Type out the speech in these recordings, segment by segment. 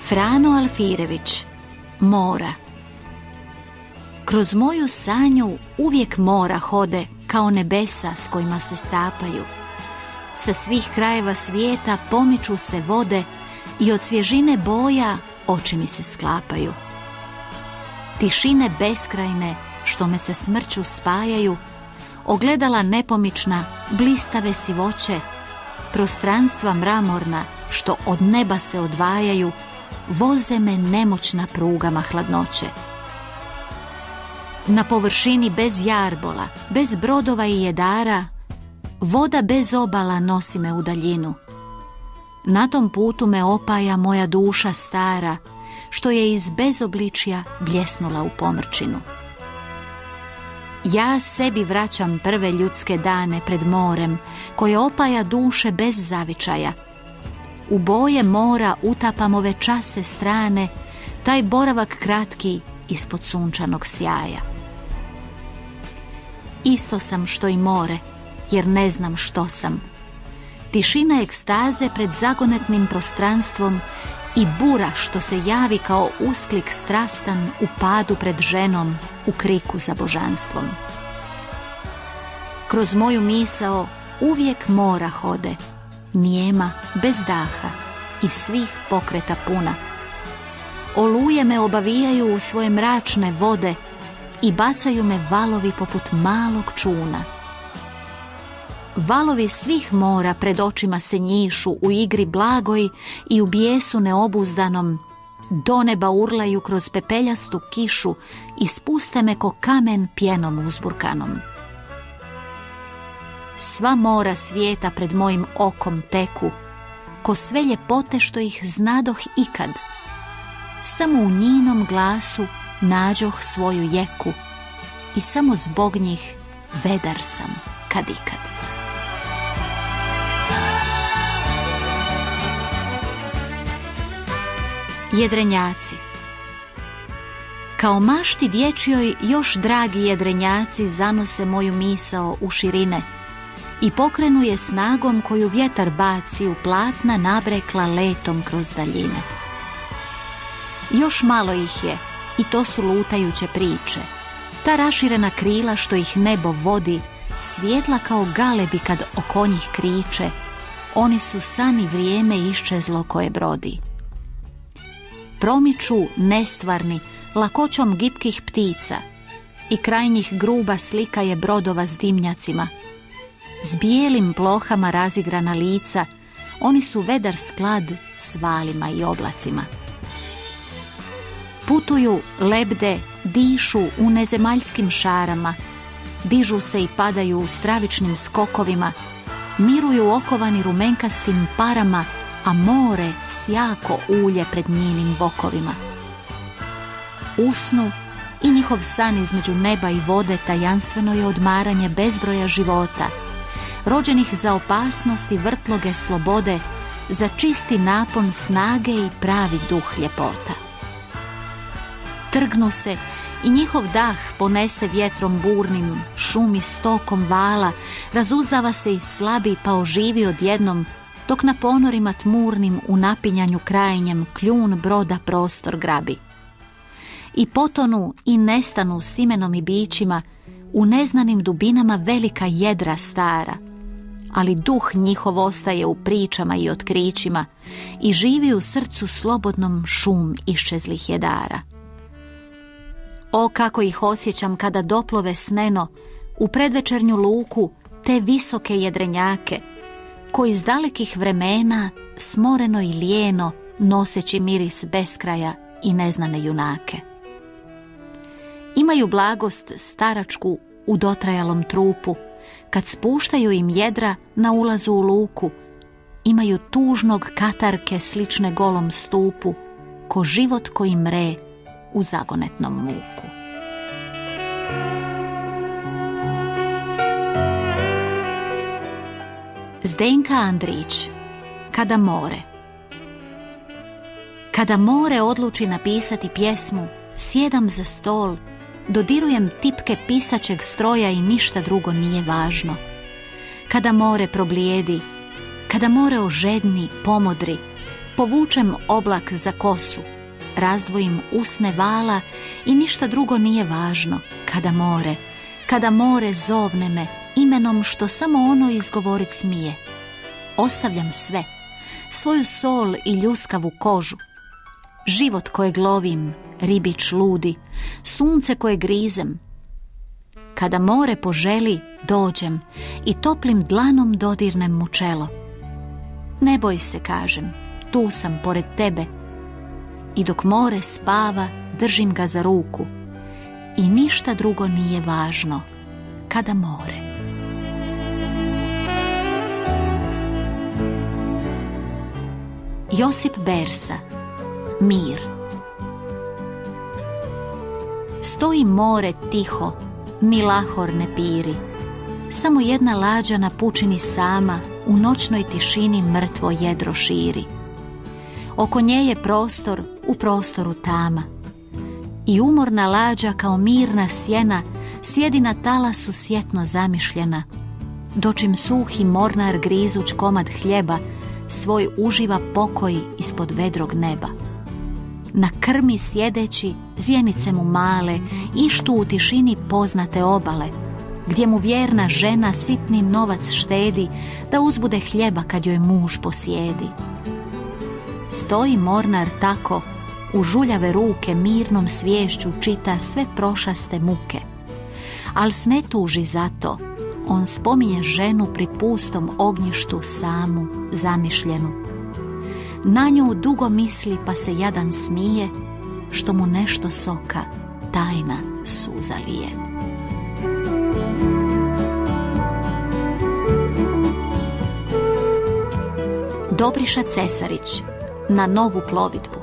Frano Alfirević, Mora. Kroz moju sanju uvijek mora hode kao nebesa s kojima se stapaju. Sa svih krajeva svijeta pomiču se vode i od svježine boja oči mi se sklapaju. Tišine beskrajne što me se smrću spajaju, ogledala nepomična, blistave sivoće, prostranstva mramorna što od neba se odvajaju, voze me nemoćna prugama hladnoće. Na površini bez jarbola, bez brodova i jedara, voda bez obala nosi me u daljinu. Na tom putu me opaja moja duša stara, što je iz bezobličja bljesnula u pomrčinu. Ja sebi vraćam prve ljudske dane pred morem, koje opaja duše bez zavičaja. U boje mora utapam ove čase strane, taj boravak kratki ispod sunčanog sjaja. Isto sam što i more, jer ne znam što sam. Tišina ekstaze pred zagonetnim prostranstvom i bura što se javi kao usklik strastan u padu pred ženom, u kriku za božanstvom. Kroz moju misao uvijek mora hode, nijema, bez daha i svih pokreta puna. Oluje me obavijaju u svoje mračne vode i bacaju me valovi poput malog čuna. Valovi svih mora pred očima se njišu u igri blagoj i u bijesu neobuzdanom, do neba urlaju kroz pepeljastu kišu i spuste me ko kamen pjenom uzburkanom. Sva mora svijeta pred mojim okom teku, ko sve ljepote što ih znadoh ikad. Samo u njinom glasu nađoh svoju jeku i samo zbog njih vedar sam kad ikad. Jedrenjaci. Kao mašti dječjoj još dragi jedrenjaci zanose moju misao u širine i pokrenu je snagom koju vjetar baci u platna nabrekla letom kroz daljine. Još malo ih je i to su lutajuće priče, ta raširena krila što ih nebo vodi, svjetla kao galebi kad oko njih kriče, oni su san i vrijeme iščezlo koje brodi. Promiču nestvarni, lakoćom gipkih ptica i kraj njih gruba slika je brodova s dimnjacima. S bijelim plohama razigrana lica, oni su vedar sklad s valima i oblacima. Putuju, lebde, dišu u nezemaljskim šarama, dižu se i padaju u stravičnim skokovima, miruju okovani rumenkastim parama, a more sjako ulje pred njinim bokovima. Usnu i njihov san između neba i vode tajanstveno je odmaranje bezbroja života, rođenih za opasnost i vrtloge slobode, za čisti napon snage i pravi duh ljepota. Trgnu se i njihov dah ponese vjetrom burnim, šumi stokom vala, razuzdava se i slabi pa oživi odjednom, dok na ponorima tmurnim u napinjanju krajnjem kljun broda prostor grabi. I potonu i nestanu s imenom i bićima u neznanim dubinama velika jedra stara, ali duh njihov ostaje u pričama i otkrićima i živi u srcu slobodnom šum iščezlih jedara. O, kako ih osjećam kada doplove sneno u predvečernju luku te visoke jedrenjake, koji iz dalekih vremena smoreno i lijeno noseći miris beskraja i neznane junake. Imaju blagost staračku u dotrajalom trupu, kad spuštaju im jedra na ulazu u luku, imaju tužnog katarke slične golom stupu, ko život koji mre u zagonetnom muku. Zdenka Andrić, Kada more. Kada more odluči napisati pjesmu, sjedam za stol, dodirujem tipke pisaćeg stroja i ništa drugo nije važno. Kada more problijedi, kada more ožedni, pomodri, Povučem oblak za kosu, razdvojim usne vala i ništa drugo nije važno kada more zovne me imenom što samo ono izgovorit smije. Ostavljam sve, svoju sol i ljuskavu kožu, život kojeg lovim, ribič ludi, sunce koje grizem. Kada more poželi, dođem i toplim dlanom dodirnem mu čelo. Ne boj se, kažem, tu sam pored tebe. I dok more spava, držim ga za ruku. I ništa drugo nije važno kada more. Josip Bersa, Mir. Stoji more tiho, ni lahor ne piri. Samo jedna lađa na pučini sama u noćnoj tišini mrtvo jedro širi. Oko nje je prostor, u prostoru tama. I umorna lađa kao mirna sjena sjedi na talasu sjetno zamišljena, dočim suhi mornar grizuć komad hljeba svoj uživa pokoj ispod vedrog neba. Na krmi sjedeći, zjenice mu male ištu u tišini poznate obale, gdje mu vjerna žena sitni novac štedi da uzbude hljeba kad joj muž posjedi. Stoji mornar tako, u žuljave ruke mirnom sviješću čita sve prošaste muke. Al s ne tuži zato, on spominje ženu pri pustom ognjištu samu, zamišljenu. Na nju dugo misli pa se jadan smije, što mu nešto soka, tajna suza lije. Dobriša Cesarić, Na novu plovidbu.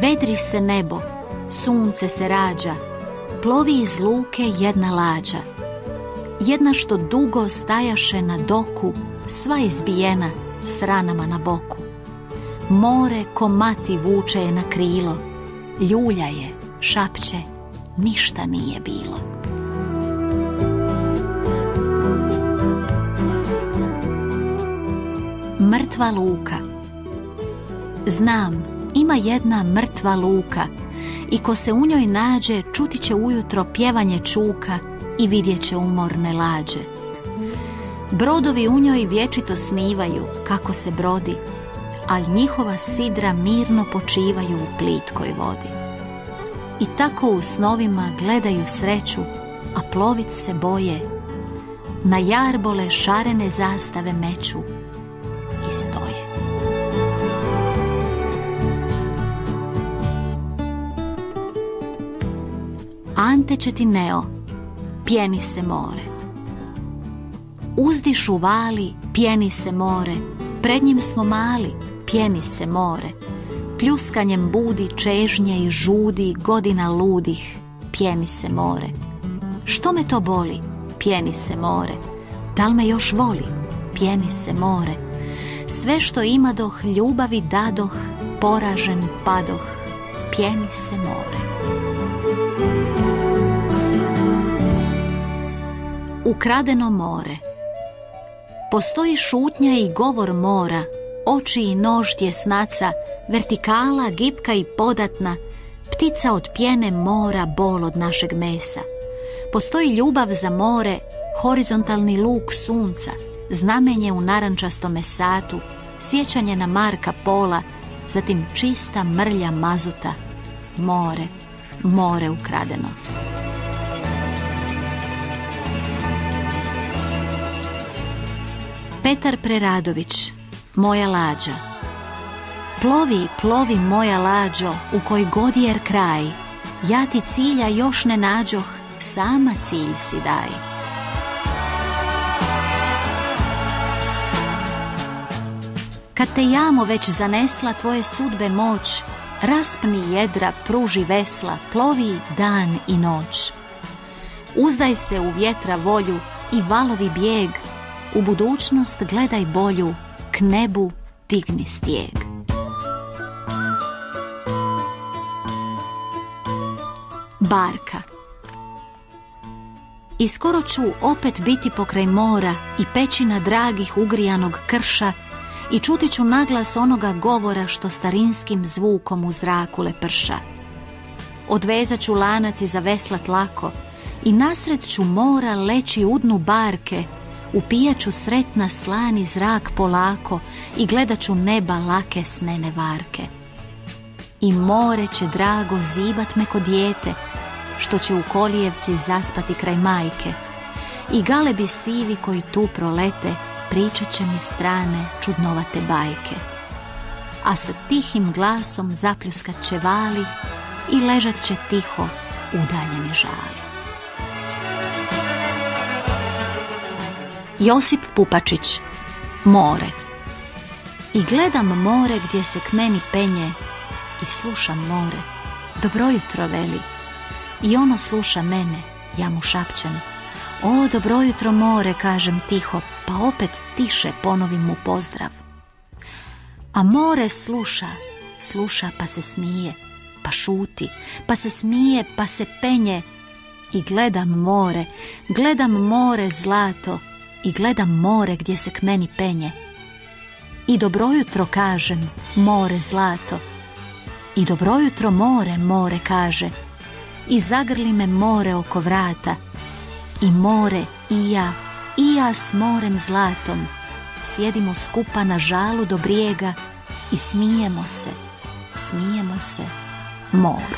Vedri se nebo, sunce se rađa, plovi iz luke jedna lađa. Jedna što dugo stajaše na doku, sva izbijena, s ranama na boku. More ko mati vuče je na krilo, ljulja je, šapće, ništa nije bilo. Mrtva luka. Znam, ima jedna mrtva luka i ko se u njoj nađe čuti će ujutro pjevanje čuka i vidjet će umorne lađe. Brodovi u njoj vječito snivaju kako se brodi, ali njihova sidra mirno počivaju u plitkoj vodi. I tako u snovima gledaju sreću, a plovit se boje. Na jarbole šarene zastave meću i stoje. Ante Četineo, Pjeni se more. Uzdišu vali, pjeni se more, pred njim smo mali, pjeni se more. Pljuskanjem budi čežnje i žudi godina ludih, pjeni se more. Što me to boli, pjeni se more, dal me još voli, pjeni se more. Sve što imadoh ljubavi dadoh, poražen padoh, pjeni se more. Ukradeno more. Postoji šutnja i govor mora, oči i nož tjesnaca, vertikala, gipka i podatna, ptica od pjene mora, bol od našeg mesa. Postoji ljubav za more, horizontalni luk sunca, znamenje u narančastome satu, sjećanje na Marka Pola, zatim čista mrlja mazuta. More, more ukradeno. Petar Preradović, Moja lađa. Plovi, plovi moja lađo, u koj god jer kraj, ja ti cilja još ne nađoh, sama cilj si daj. Kad te jamo već zanesla tvoje sudbe moć, raspni jedra, pruži vesla, plovi dan i noć. Uzdaj se u vjetra volju i valovi bijeg, u budućnost gledaj bolju, k nebu digni stijeg. Barka. I skoro ću opet biti pokraj mora i pećina dragih ugrijanog krša i čuti ću naglas onoga govora što starinskim zvukom u zraku leprša. Odvezat ću lanac i zaveslat lako i nasred ću mora leći u dnu barke, upijat ću sretna slani zrak polako i gledat ću neba lake snene varke. I more će drago zibat me ko dijete, što će u kolijevci zaspati kraj majke, i galebi sivi koji tu prolete pričat će mi strane čudnovate bajke. A sa tihim glasom zapljuskat će vali i ležat će tiho udaljeni žali. Josip Pupačić, More. I gledam more gdje se k meni penje i slušam more, dobro jutro veli. I ono sluša mene, ja mu šapćem, o dobro jutro more, kažem tiho, pa opet tiše ponovim mu pozdrav. A more sluša pa se smije, pa šuti, pa se smije, pa se penje. I gledam more zlato, i gledam more gdje se k meni penje. I dobro jutro kažem, more zlato, i dobro jutro more kaže, i zagrli me more oko vrata, i more i ja s morem zlatom sjedimo skupa na žalu do brijega i smijemo se moru.